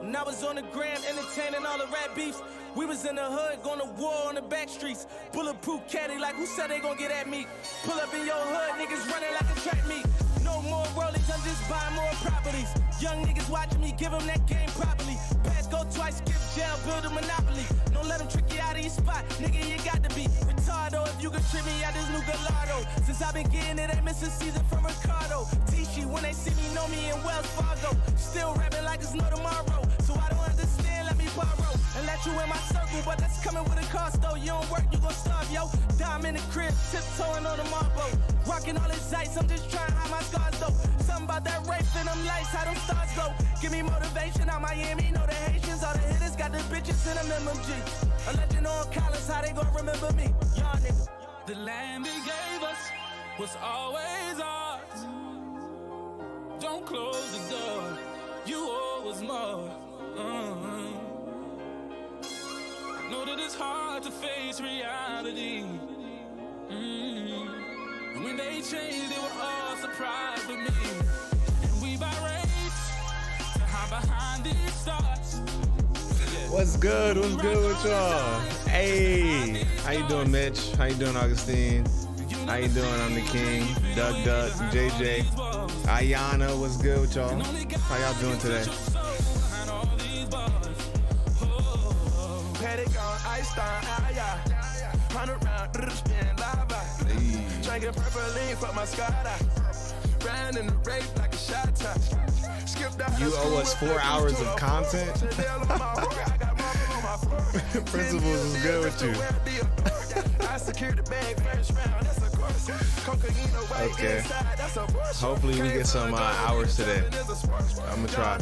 When I was on the gram entertaining all the rap beefs, we was in the hood going to war on the back streets. Bulletproof caddy like who said they gon' get at me? Pull up in your hood, niggas running like a track meet. No more rollies, I'm just buying more properties. Young niggas watching me, give them that game properly. Pass go twice, skip jail, build a monopoly. Don't let them trick you out of your spot, nigga, you got to be retardo if you can trip me out this new Gallardo. Since I've been getting it, they miss a season from Ricardo. T-She, when they see me, know me in Wells Fargo. Still rapping like it's no tomorrow. So I don't understand, let me borrow. And let you in my circle, but that's coming with a cost though. You don't work, you gon' starve, yo. Dime in the crib, tiptoeing on the marble. Rocking all this ice, I'm just trying to hide my scars though. Something about that rape and them lights, how them stars go. Give me motivation out Miami, know the Haitians. All the hitters got the bitches in them MMG. A legend on Collins, how they gon' remember me? Y'all niggas. The land he gave us was always ours. Don't close the door, you owe us more. Know that it's hard to face reality. When they changed, they were all surprised with me. And we've irate to hide behind these stars. What's good? What's good with y'all? Hey, how you doing, Mitch? How you doing, Augustine? How you doing? I'm the King. Doug, JJ, Ayana. What's good with y'all? How y'all doing today? Drinking purple lean for my Scotta. Ran in the race like a shot top. You owe us 4 hours of content. Principles is good with you. Okay. Hopefully we get some hours today. I'm gonna try.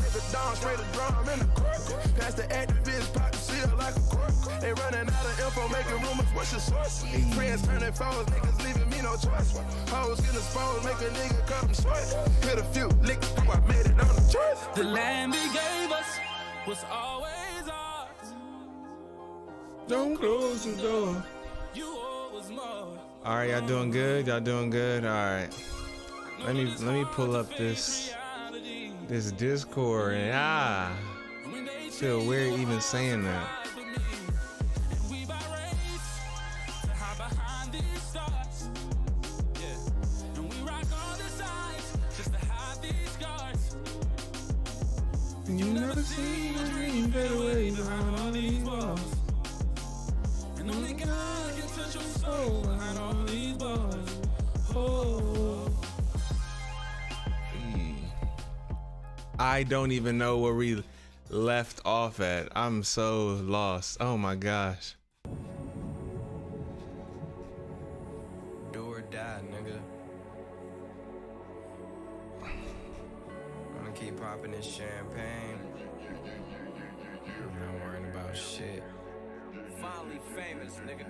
They running out of info, making rumors. What's your source? Friends turning foes, niggas leaving me no choice. Hoes getting exposed, make a nigga come short. Hit a few licks, I made it on the choice. The land he gave us was always ours. Don't close the door. You owe us more. All right, y'all doing good? Y'all doing good? All right. Let me pull up this Discord and feel weird even saying that. You never seen a dream fade away behind all these walls. And only God can touch your soul behind all these bars. Oh. I don't even know where we left off at. I'm so lost. Oh my gosh. Do or die, nigga. I'm gonna keep popping this champagne. I'm not worrying about shit. Finally famous, nigga.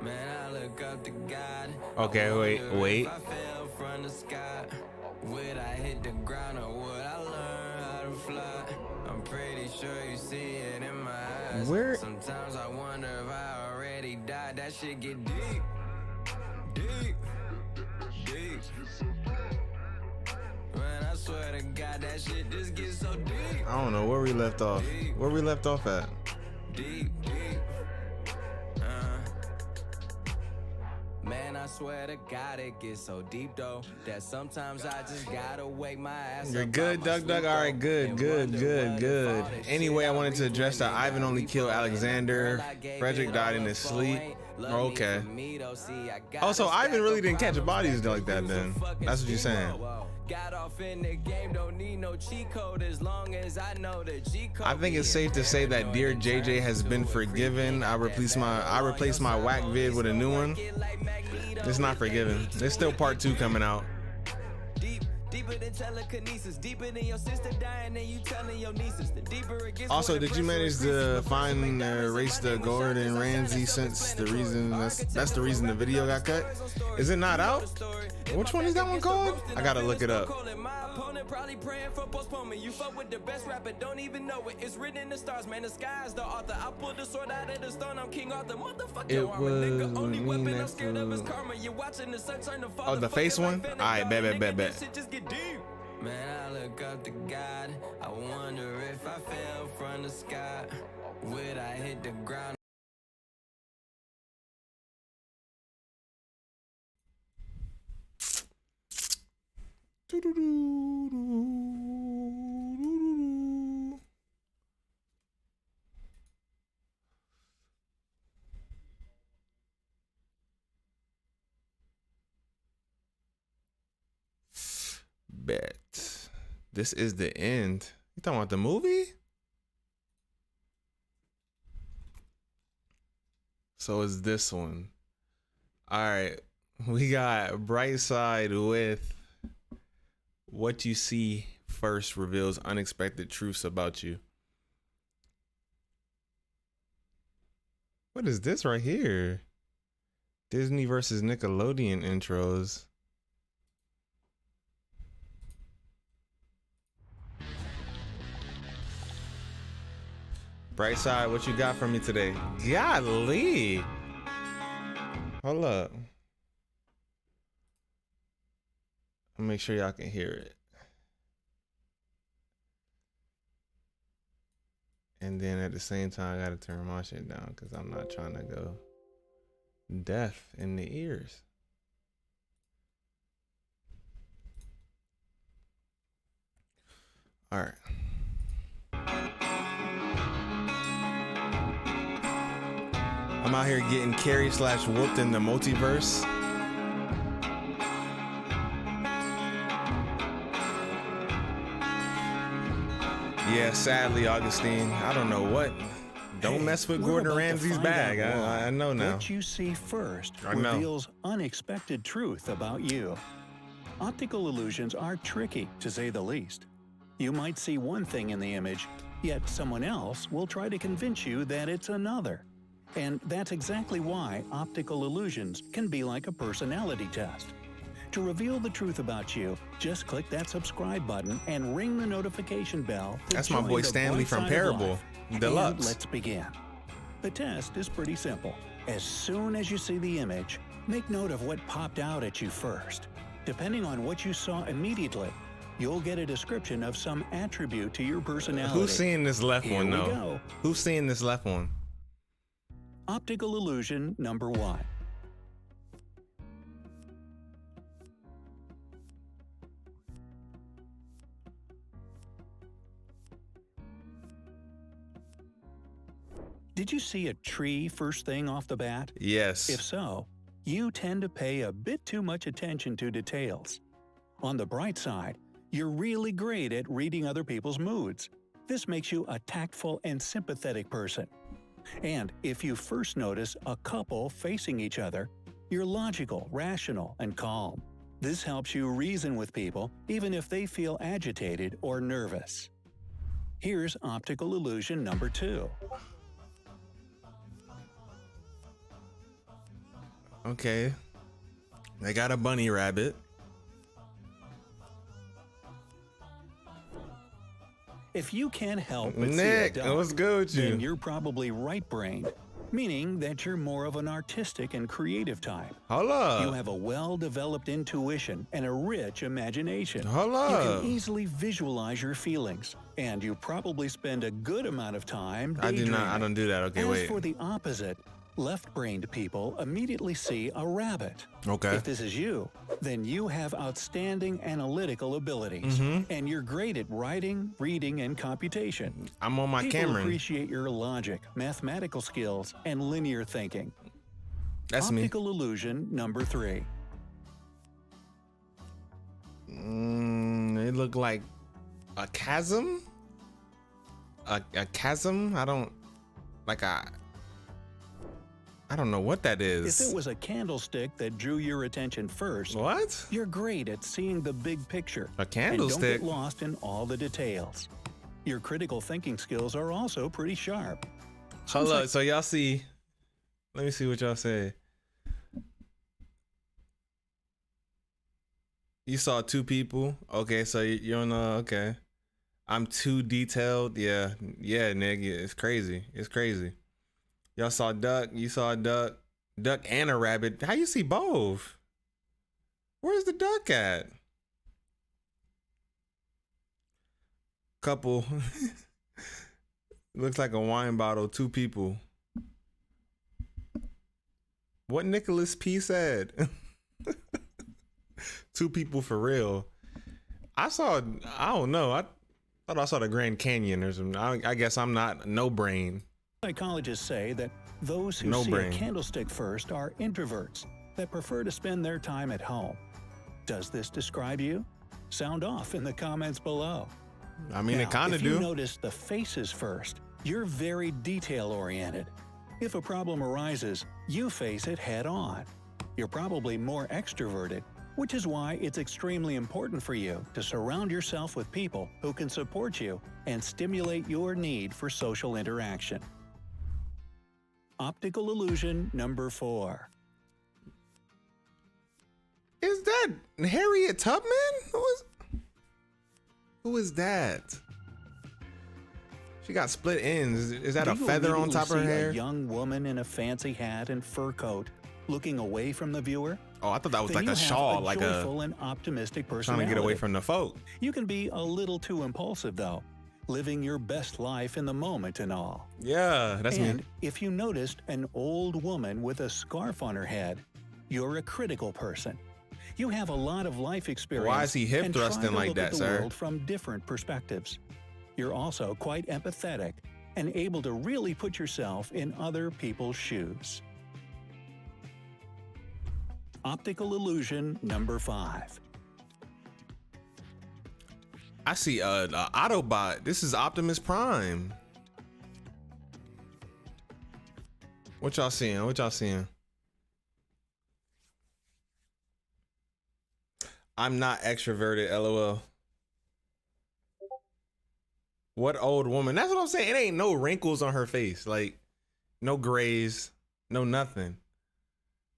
Man, I look up to God. Okay, wait. If I fell from the sky, would I hit the ground or would I learn how to fly? I'm pretty sure you see it in my eyes. Where? Sometimes I wonder if I already died. That shit get deep. Deep. Man, I swear to God, that shit just gets so deep. I don't know where we left off. Where we left off at? Deep. Man, I swear to God, it gets so deep though that sometimes I just gotta wake my ass up. You're good, Doug. All right, good. Anyway, I wanted to address that Ivan only killed Alexander. Frederick died in his sleep. Okay. Also, Ivan really didn't catch bodies like that then. That's what you're saying. Got off in the game, don't need no cheat code as long as I know the G code. I think it's safe to say that Dear JJ has been forgiven. I replaced my whack vid with a new one. It's not forgiven. There's still part 2 coming out. Deeper than telekinesis, deeper than your sister dying and you telling your nieces. The deeper it gets. Also, did you manage to find erase the Gordon Ramsay since the reason that's the reason the video got cut? Is it not out? Which one is that one called? I gotta look it up. Probably praying for postponement. You fuck with the best rapper, don't even know it. It's written in the stars, man. The sky's the author. I pulled the sword out of the stone. I'm King Arthur. Motherfucker, It I'm a nigga. was Only weapon I'm next scared of is to- karma. You're watching the sun turn to fall. Oh, the face one? Alright, bet. Shit just get deep. Man, I look up to God. I wonder if I fell from the sky, would I hit the ground? Bet. This is the end. You talking about the movie? So is this one. All right. We got Bright Side with What You See First Reveals Unexpected Truths About You. What is this right here? Disney versus Nickelodeon intros. Bright Side, what you got for me today? Golly. Hold up. I'll make sure y'all can hear it. And then at the same time, I gotta turn my shit down because I'm not trying to go deaf in the ears. All right. I'm out here getting carried / whooped in the multiverse. Yeah, sadly, Augustine, I don't know what. Don't mess with Gordon Ramsay's bag. I know now. What you see first I know. reveals unexpected truth about you. Optical illusions are tricky, to say the least. You might see one thing in the image, yet someone else will try to convince you that it's another. And that's exactly why optical illusions can be like a personality test. To reveal the truth about you, just click that subscribe button and ring the notification bell. That's my boy Stanley from Parable Deluxe. And let's begin. The test is pretty simple. As soon as you see the image, make note of what popped out at you first. Depending on what you saw immediately, you'll get a description of some attribute to your personality. Who's seeing this left Here one, we though? go. Who's seeing this left one? Optical illusion number 1. Did you see a tree first thing off the bat? Yes. If so, you tend to pay a bit too much attention to details. On the bright side, you're really great at reading other people's moods. This makes you a tactful and sympathetic person. And if you first notice a couple facing each other, you're logical, rational, and calm. This helps you reason with people even if they feel agitated or nervous. Here's optical illusion number 2. Okay. They got a bunny rabbit. If you can't help but Nick, see a duck, what's good with then you? you're probably right-brained, meaning that you're more of an artistic and creative type. Hold up. You have a well-developed intuition and a rich imagination. Hold You up. can easily visualize your feelings, and you probably spend a good amount of time I do daydreaming. not. I don't do that. Okay, As wait. for the opposite, left-brained people immediately see a rabbit. Okay. If this is you, then you have outstanding analytical abilities, Mm-hmm. and you're great at writing, reading, and computation. I'm on my People Cameron. appreciate your logic, mathematical skills, and linear thinking. That's me. Optical illusion number 3. It looked like a chasm. A chasm. I don't know what that is. If it was a candlestick that drew your attention first, What? you're great at seeing the big picture. A And candlestick? don't get lost in all the details. Your critical thinking skills are also pretty sharp. Hold up. So y'all see. Let me see what y'all say. You saw 2 people. Okay, so you don't know. Okay. I'm too detailed. Yeah, Nick. Yeah, it's crazy. It's crazy. Y'all saw duck. You saw a duck. Duck and a rabbit. How you see both? Where's the duck at? Couple. Looks like a wine bottle. 2 people. What Nicholas P said. 2 people for real. I don't know. I thought I saw the Grand Canyon or something. I guess I'm not no brain. Psychologists say that those who No see brain. a candlestick first are introverts that prefer to spend their time at home. Does this describe you? Sound off in the comments below. I mean, Now, it kind of if you do. notice the faces first, you're very detail-oriented. If a problem arises, you face it head-on. You're probably more extroverted, which is why it's extremely important for you to surround yourself with people who can support you and stimulate your need for social interaction. Optical illusion number 4. Is that Harriet Tubman? Who is that? She got split ends. Is that a Do you feather on immediately top of her see hair? A young woman in a fancy hat and fur coat, looking away from the viewer? Oh, I thought that was Then like you a have shawl, a like joyful and optimistic trying personality. to get away from the folk. You can be a little too impulsive, though, living your best life in the moment and all. Yeah, that's And me. if you noticed an old woman with a scarf on her head, you're a critical person. You have a lot of life experience. Why is he hip and try thrusting to like look that, at the sir? world from different perspectives. You're also quite empathetic and able to really put yourself in other people's shoes. Optical illusion number 5. I see a Autobot. This is Optimus Prime. What y'all seeing? What y'all seeing? I'm not extroverted, LOL. What old woman? That's what I'm saying. It ain't no wrinkles on her face. Like, no grays, no nothing.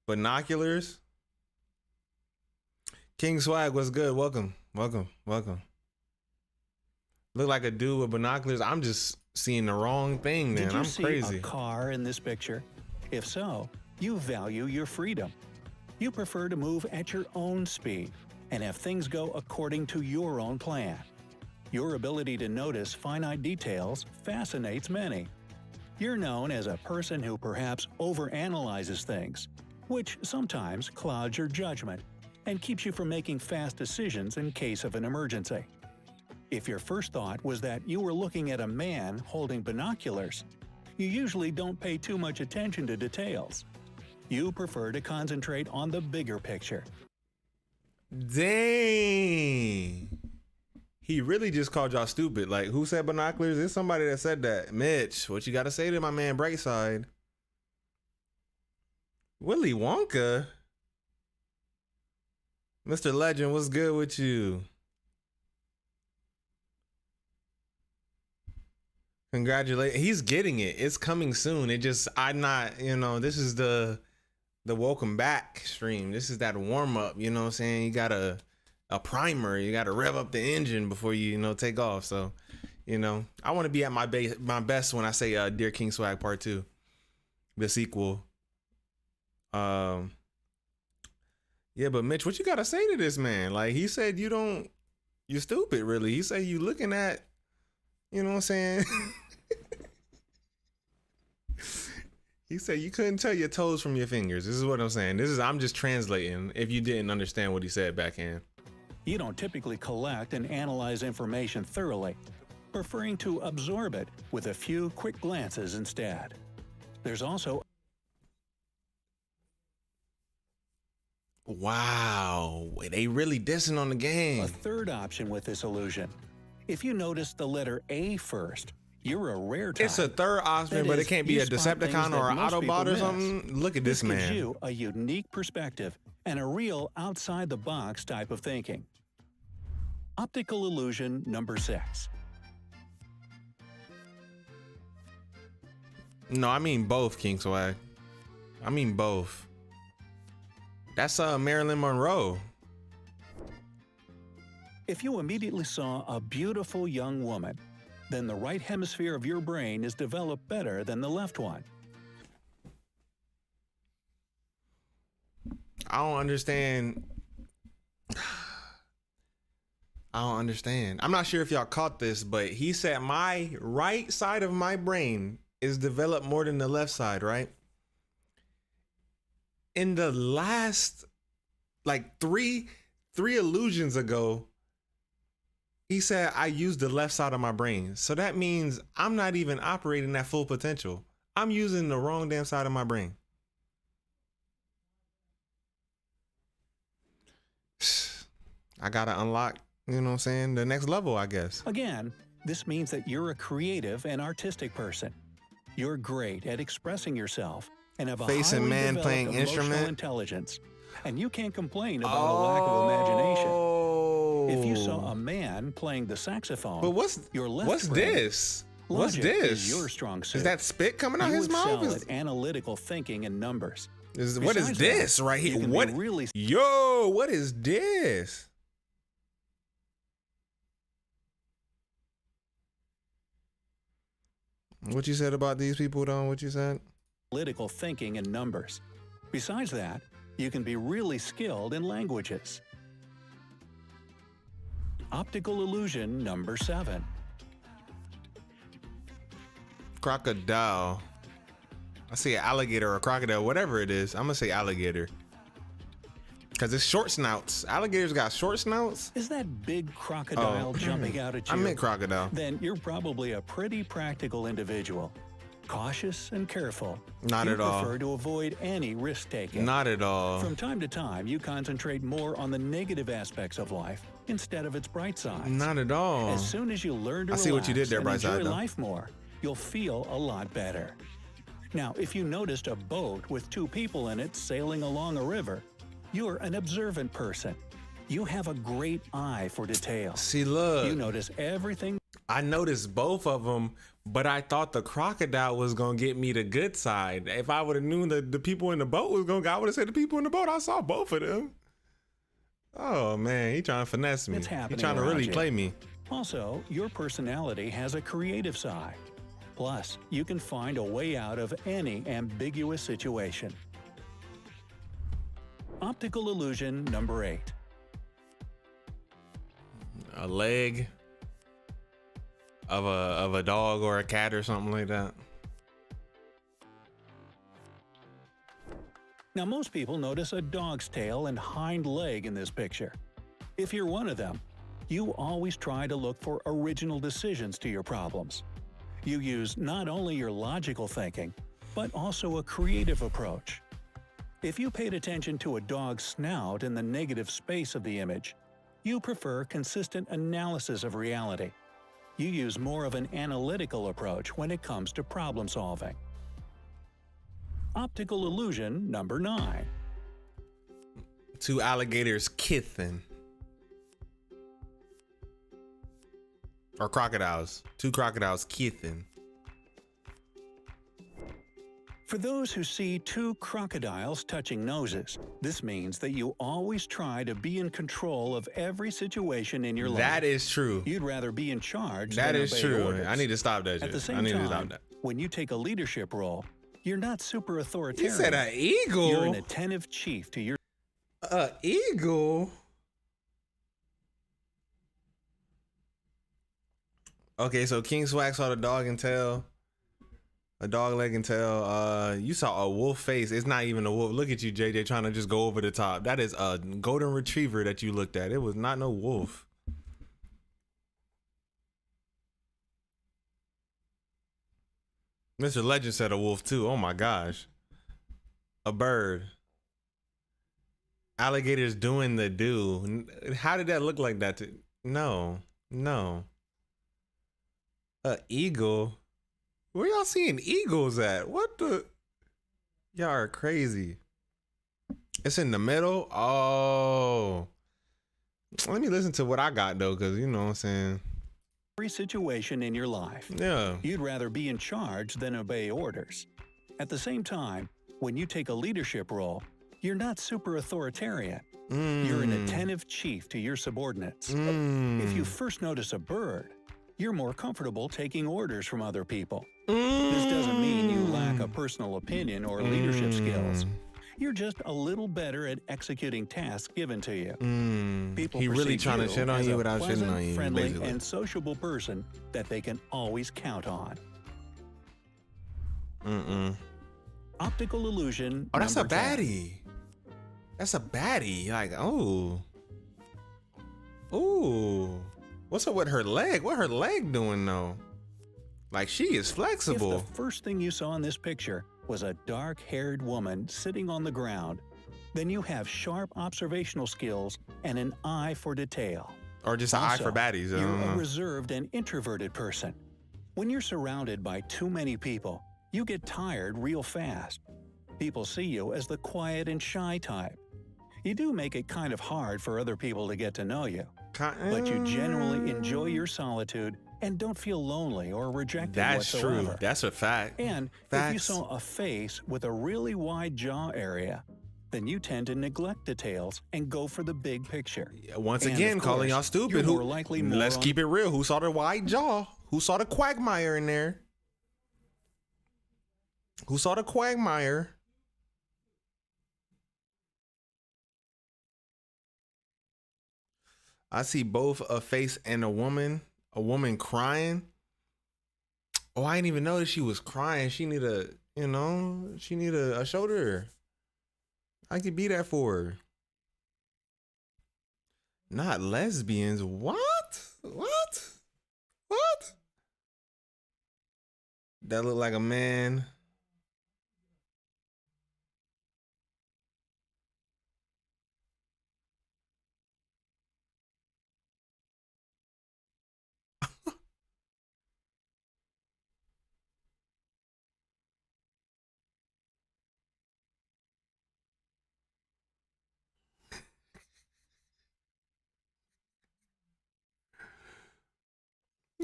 Binoculars. King Swag, what's good? Welcome, welcome, welcome. Look like a dude with binoculars. I'm just seeing the wrong thing, man. Did you I'm see crazy. a car in this picture? If so, you value your freedom. You prefer to move at your own speed and have things go according to your own plan. Your ability to notice finite details fascinates many. You're known as a person who perhaps overanalyzes things, which sometimes clouds your judgment and keeps you from making fast decisions in case of an emergency. If your first thought was that you were looking at a man holding binoculars, you usually don't pay too much attention to details. You prefer to concentrate on the bigger picture. Dang. He really just called y'all stupid. Like, who said binoculars? There's somebody that said that. Mitch, what you got to say to my man Brightside? Willy Wonka? Mr. Legend, what's good with you? Congratulations. He's getting it. It's coming soon. I'm not, this is the welcome back stream. This is that warm up, you know what I'm saying? You got a primer. You got to rev up the engine before you, take off. So, I want to be at my best when I say Dear King Swag Part 2, the sequel. Yeah, but Mitch, what you got to say to this man? Like, he said you're stupid, really. He said you looking at, you know what I'm saying? He said you couldn't tell your toes from your fingers. This is what I'm saying. I'm just translating if you didn't understand what he said backhand. You don't typically collect and analyze information thoroughly, preferring to absorb it with a few quick glances instead. There's also Wow, they really dissing on the game. a third option with this illusion. If you notice the letter A first, you're a rare type. It's a third option, That but it is, can't be you a spot things Decepticon that or an most people Autobot or miss. something. Look at this Gives man. you a unique perspective and a real outside-the-box type of thinking. Optical illusion number 6. No, I mean both, King Swag. I mean both. That's Marilyn Monroe. If you immediately saw a beautiful young woman, then the right hemisphere of your brain is developed better than the left one. I don't understand. I don't understand. I'm not sure if y'all caught this, but he said my right side of my brain is developed more than the left side, right? In the last, like three illusions ago, he said I used the left side of my brain. So that means I'm not even operating at full potential. I'm using the wrong damn side of my brain. I gotta unlock, you know what I'm saying, the next level, I guess. Again, this means that you're a creative and artistic person. You're great at expressing yourself and have a Facing highly man developed playing emotional instrument. Intelligence. And you can't complain about a lack of imagination. If you saw a man playing the saxophone, But what's brain, this? What's logic this? is your strong suit. Is that spit coming out you his mouth? excel at analytical thinking and numbers. What is Besides this that, right you here? can What? be really Yo, what is this? What you said about these people, Don? What you said? analytical thinking and numbers. Besides that, you can be really skilled in languages. Optical illusion number 7. Crocodile. I see an alligator or a crocodile, whatever it is. I'm gonna say alligator. Cause it's short snouts. Alligators got short snouts. Is that big crocodile jumping out at you? I meant crocodile. Then you're probably a pretty practical individual. Cautious and careful. Not at all. You prefer to avoid any risk-taking. Not at all. From time to time, you concentrate more on the negative aspects of life instead of its bright sides. Not at all. As soon as you learn to I see what you did relax there, and bright side, enjoy though. life more, you'll feel a lot better. Now, if you noticed a boat with 2 people in it sailing along a river, you're an observant person. You have a great eye for detail. See, look. You notice everything. I noticed both of them, but I thought the crocodile was gonna get me the good side. If I would have known the people in the boat was gonna go, I would have said the people in the boat. I saw both of them. Oh man, he trying to finesse me. It's He happening trying to around really you. play me. Also, your personality has a creative side. Plus, you can find a way out of any ambiguous situation. Optical illusion number 8. A leg of a dog or a cat or something like that. Now, most people notice a dog's tail and hind leg in this picture. If you're one of them, you always try to look for original decisions to your problems. You use not only your logical thinking, but also a creative approach. If you paid attention to a dog's snout in the negative space of the image, you prefer consistent analysis of reality. You use more of an analytical approach when it comes to problem solving. Optical illusion number 9. 2 alligators kissing. Or crocodiles. 2 crocodiles kissing. For those who see 2 crocodiles touching noses, this means that you always try to be in control of every situation in your life. That is true. You'd rather be in charge That than is obey true. orders. I need to stop that At the shit. same I need to stop time, that. when you take a leadership role, you're not super He authoritarian. said an eagle. You're an attentive chief to your Eagle. Okay, so King Swag saw the dog and tail. A dog leg and tail. You saw a wolf face. It's not even a wolf. Look at you, JJ, trying to just go over the top. That is a golden retriever that you looked at. It was not no wolf. Mr. Legend said a wolf too. Oh my gosh. A bird. Alligators doing the do. How did that look like that? No. A eagle. Where y'all seeing eagles at? What the? Y'all are crazy. It's in the middle. Oh. Let me listen to what I got though, because you know what I'm saying. every situation in your life. Yeah. You'd rather be in charge than obey orders. At the same time, when you take a leadership role, you're not super authoritarian. You're an attentive chief to your subordinates. If you first notice a bird, you're more comfortable taking orders from other people. This doesn't mean you lack a personal opinion or leadership skills. You're just a little better at executing tasks given to you. People He really perceive trying to shit on as you a without shitting pleasant, on you, friendly, basically. and sociable person that they can always count on. Optical illusion. Oh, that's a number 10. baddie. That's a baddie. Like, oh. Ooh. What's up with her leg? What her leg doing though? Like, she is flexible. If the first thing you saw in this picture was a dark-haired woman sitting on the ground, then you have sharp observational skills and an eye for detail. Or just an eye Also, for baddies. I You're don't a know. reserved and introverted person. When you're surrounded by too many people, you get tired real fast. People see you as the quiet and shy type. You do make it kind of hard for other people to get to know you, but you generally enjoy your solitude and don't feel lonely or rejected That's whatsoever. true. That's a fact. And if you saw a face with a really wide jaw area, then you tend to neglect details and go for the big picture. Once And, again, of calling course, y'all stupid. you're Who? more likely Let's more keep it real. Who saw the wide jaw? Who saw the quagmire in there? Who saw the quagmire? I see both a face and a woman crying. Oh, I didn't even notice she was crying. She need a, she need a shoulder. I could be that for her. Not lesbians. What? What? What? That look like a man.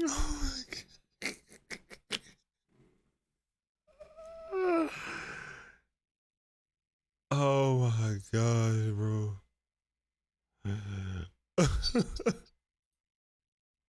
Oh my God. Oh my God, bro.